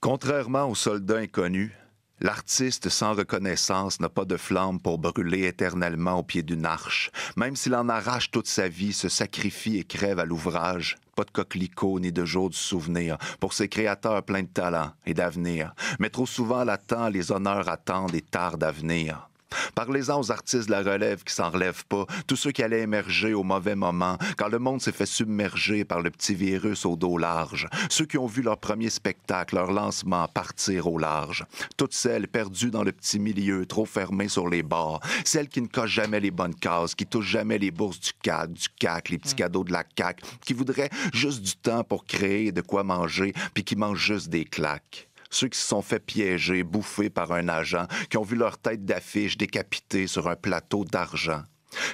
Contrairement aux soldats inconnus, l'artiste sans reconnaissance n'a pas de flamme pour brûler éternellement au pied d'une arche. Même s'il en arrache toute sa vie, se sacrifie et crève à l'ouvrage. Pas de coquelicot ni de jour du souvenir pour ces créateurs pleins de talent et d'avenir. Mais trop souvent, l'attend, les honneurs attendent et tardent à venir. Parlez-en aux artistes de la relève qui s'en relèvent pas, tous ceux qui allaient émerger au mauvais moment, quand le monde s'est fait submerger par le petit virus au dos large, ceux qui ont vu leur premier spectacle, leur lancement partir au large, toutes celles perdues dans le petit milieu, trop fermées sur les bords, celles qui ne cochent jamais les bonnes cases, qui touchent jamais les bourses du CAC, les petits cadeaux de la CAQ, qui voudraient juste du temps pour créer de quoi manger, puis qui mangent juste des claques. Ceux qui se sont fait piéger, bouffés par un agent, qui ont vu leur tête d'affiche décapitée sur un plateau d'argent.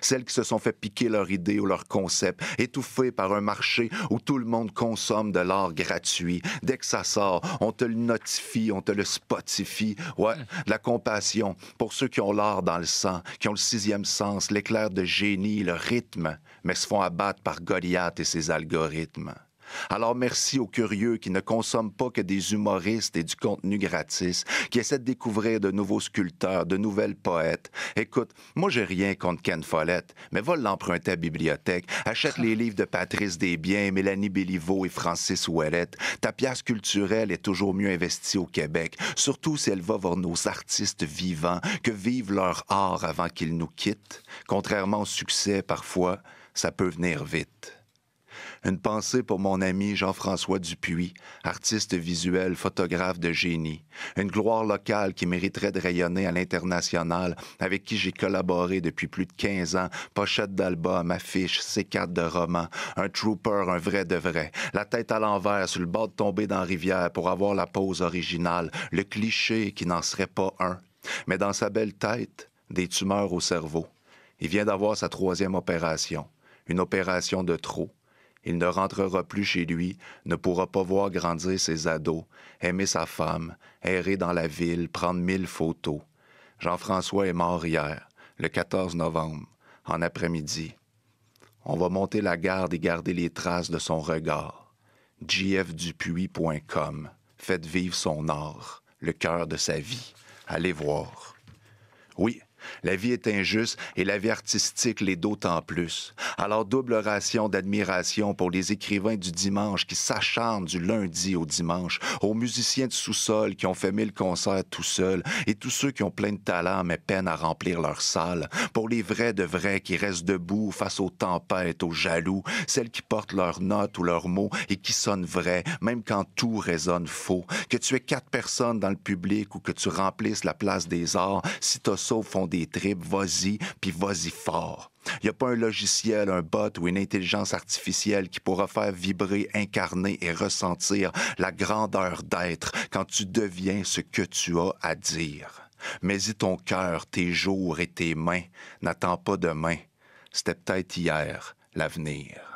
Celles qui se sont fait piquer leur idée ou leur concept, étouffés par un marché où tout le monde consomme de l'art gratuit. Dès que ça sort, on te le notifie, on te le spotifie. Ouais, de la compassion pour ceux qui ont l'art dans le sang, qui ont le sixième sens, l'éclair de génie, le rythme, mais se font abattre par Goliath et ses algorithmes. Alors merci aux curieux qui ne consomment pas que des humoristes et du contenu gratis, qui essaient de découvrir de nouveaux sculpteurs, de nouvelles poètes. Écoute, moi j'ai rien contre Ken Follett, mais va l'emprunter à la bibliothèque, achète les livres de Patrice Desbiens, Mélanie Béliveau et Francis Ouellette. Ta pièce culturelle est toujours mieux investie au Québec, surtout si elle va vers nos artistes vivants, que vivent leur art avant qu'ils nous quittent. Contrairement au succès, parfois, ça peut venir vite. Une pensée pour mon ami Jean-François Dupuis, artiste visuel, photographe de génie. Une gloire locale qui mériterait de rayonner à l'international, avec qui j'ai collaboré depuis plus de 15 ans, pochette d'albums, affiches, C4 de romans, un trooper, un vrai de vrai, la tête à l'envers sur le bord de tomber dans la rivière pour avoir la pose originale, le cliché qui n'en serait pas un. Mais dans sa belle tête, des tumeurs au cerveau. Il vient d'avoir sa 3e opération, une opération de trop. Il ne rentrera plus chez lui, ne pourra pas voir grandir ses ados, aimer sa femme, errer dans la ville, prendre 1000 photos. Jean-François est mort hier, le 14 novembre, en après-midi. On va monter la garde et garder les traces de son regard. jfdupuis.com. Faites vivre son art, le cœur de sa vie. Allez voir. Oui, la vie est injuste et la vie artistique l'est d'autant plus. Alors double ration d'admiration pour les écrivains du dimanche qui s'acharnent du lundi au dimanche, aux musiciens de sous-sol qui ont fait 1000 concerts tout seuls et tous ceux qui ont plein de talent mais peinent à remplir leur salle, pour les vrais de vrais qui restent debout face aux tempêtes, aux jaloux, celles qui portent leurs notes ou leurs mots et qui sonnent vrais, même quand tout résonne faux. Que tu aies 4 personnes dans le public ou que tu remplisses la place des arts, si t'as ça au fond des tripes, vas-y, puis vas-y fort. Il n'y a pas un logiciel, un bot ou une intelligence artificielle qui pourra faire vibrer, incarner et ressentir la grandeur d'être quand tu deviens ce que tu as à dire. Mais y ton cœur, tes jours et tes mains, n'attends pas demain. C'était peut-être hier, l'avenir.